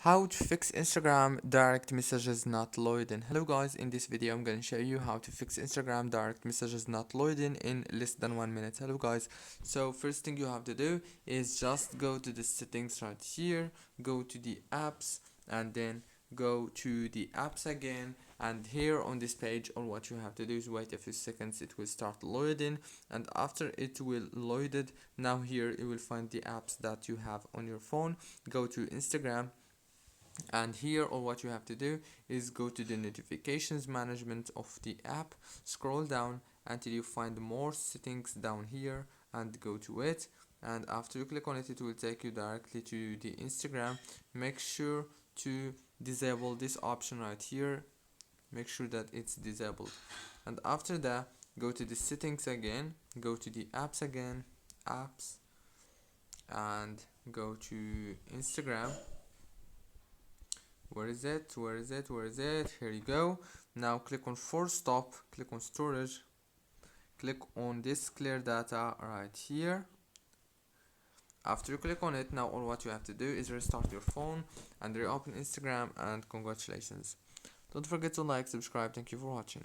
How to fix Instagram direct messages not loading. Hello guys, in this video I'm going to show you how to fix Instagram direct messages not loading in less than 1 minute. Hello guys, so first thing you have to do is just go to the settings right here, go to the apps, and then go to the apps again, and here on this page all what you have to do is wait a few seconds. It will start loading, and after it will loaded, now here you will find the apps that you have on your phone. Go to Instagram, and here all what you have to do is go to the notifications management of the app, scroll down until you find more settings down here and go to it, and after you click on it, it will take you directly to the Instagram. Make sure to disable this option right here, make sure that it's disabled, and after that go to the settings again, go to the apps again, apps, and go to Instagram. Where is it? Here you go. Now click on force stop, click on storage, click on this clear data right here. After you click on it, now all what you have to do is restart your phone and reopen Instagram, and congratulations. Don't forget to like, subscribe. Thank you for watching.